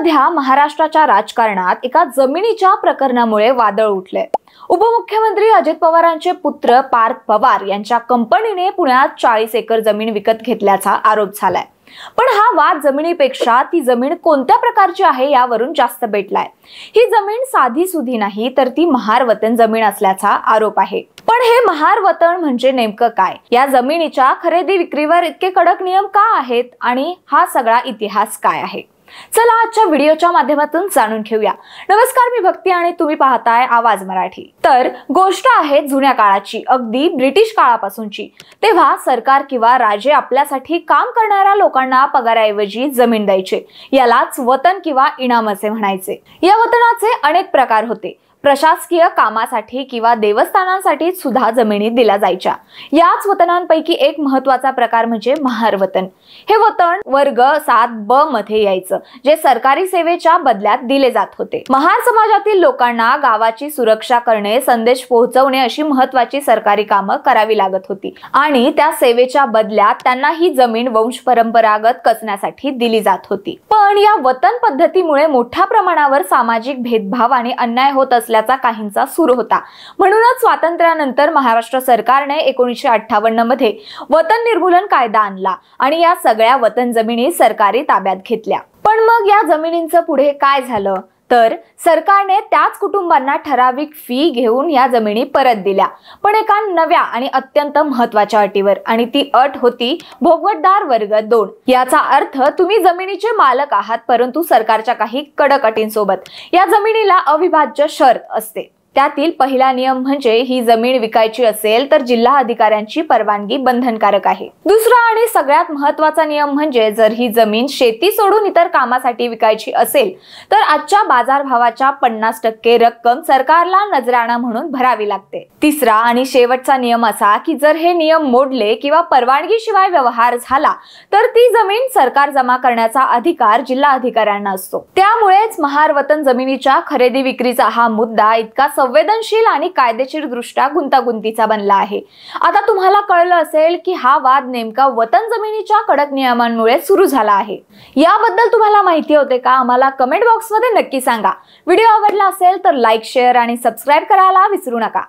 सध्या महाराष्ट्राच्या राजकारणात एका जमिनीच्या प्रकरणामुळे वादळ उठले। उपमुख्यमंत्री अजित पवारांचे पुत्र पार्थ पवार यांच्या कंपनीने पुण्यात 40 एकर जमीन विकत घेतल्याचा आरोप झालाय। पण हा वाद जमिनीपेक्षा ती जमीन कोणत्या प्रकारची आहे यावरून जास्त पेटलाय। ही जमीन साधी सुधी नाही तर ती महार वतन जमीन असल्याचा आरोप आहे। पण हे महार वतन म्हणजे नेमकं काय? या जमिनीच्या खरेदी विक्रीवर इतके कडक नियम का आहेत आणि हा सगळा इतिहास काय आहे? चला आजच्या व्हिडिओच्या माध्यमातून जाणून घेऊया। नमस्कार, मी भक्ती आणि तुम्ही पाहताय आवाज मराठी। तर गोष्ट आहे जुन्या काळाची, अगदी ब्रिटिश काळापासूनची। तेव्हा सरकार किंवा राजे आपल्यासाठी काम करणाऱ्या लोकांना पगाराऐवजी जमीन द्यायचे। यालाच वतन किंवा इनाम असे म्हणायचे। या वतनाचे अनेक प्रकार होते। प्रशासकीय कामासाठी किंवा देवस्थानांसाठी सुद्धा जमिनी दिल्या जायच्या। याच वतनांपैकी एक महत्त्वाचा प्रकार म्हणजे महार वतन। हे वतन वर्ग 7ब मध्ये यायचं, जे सरकारी सेवेच्या बदल्यात दिले जात होते। महार समाजातील लोकांना गावाची सुरक्षा करणे, संदेश पोहोचवणे अशी महत्त्वाची सरकारी कामं करावी लागत होती आणि त्या सेवेच्या बदल्यात त्यांना ही जमीन वंश परंपरागत कसण्यासाठी दिली जात होती। पण या वतन पद्धतीमुळे मोठ्या प्रमाणावर सामाजिक भेदभाव आणि अन्याय होत असल्याचा काहींचा सूर होता। म्हणूनच स्वातंत्र्यानंतर महाराष्ट्र सरकारने 1958 मध्ये वतन निर्मूलन कायदा आणला आणि या सगळ्या वतन जमिनी सरकारी ताब्यात घेतल्या। पण मग या जमिनींचं पुढे काय झालं? तर सरकारने त्याच कुटुंबांना ठराविक फी घेऊन या जमिनी परत दिल्या, पण एका नव्या आणि अत्यंत महत्त्वाच्या अटीवर, आणि ती अट होती भोगवटदार वर्ग 2। याचा अर्थ तुम्ही जमिनीचे मालक आहात, परंतु सरकारच्या काही कडक अटींसोबत। या जमिनीला अविभाज्य शर्त असते। त्यातील पहिला नियम म्हणजे ही जमीन विकायची असेल तर जिल्हा अधिकाऱ्यांची परवानगी बंधनकारक आहे। दुसरा आणि सगळ्यात महत्त्वाचा नियम म्हणजे जर ही जमीन शेती सोडून इतर कामासाठी विकायची असेल तर आजच्या बाजारभावाच्या 50% रक्कम सरकारला नजराणा म्हणून भरावी लागते। तिसरा आणि शेवटचा नियम असा की जर हे नियम मोडले किंवा परवानगीशिवाय व्यवहार झाला तर ती जमीन सरकार जमा करण्याचा अधिकार जिल्हा अधिकाऱ्यांना असतो। त्यामुळेच महार वतन जमिनीच्या खरेदी विक्रीचा हा मुद्दा इतका संवेदनशील आणि कायदेशीर दृष्ट्या गुंतागुंतीचा बनला आहे। आता तुम्हाला कळलं असेल की हा वाद नेमका वतन जमिनीच्या कडक नियमांमुळे सुरू झाला आहे। याबद्दल तुम्हाला माहिती होते का? आम्हाला कमेंट बॉक्समध्ये नक्की सांगा। व्हिडिओ आवडला असेल तर लाईक, शेअर आणि सबस्क्राईब करायला विसरू नका।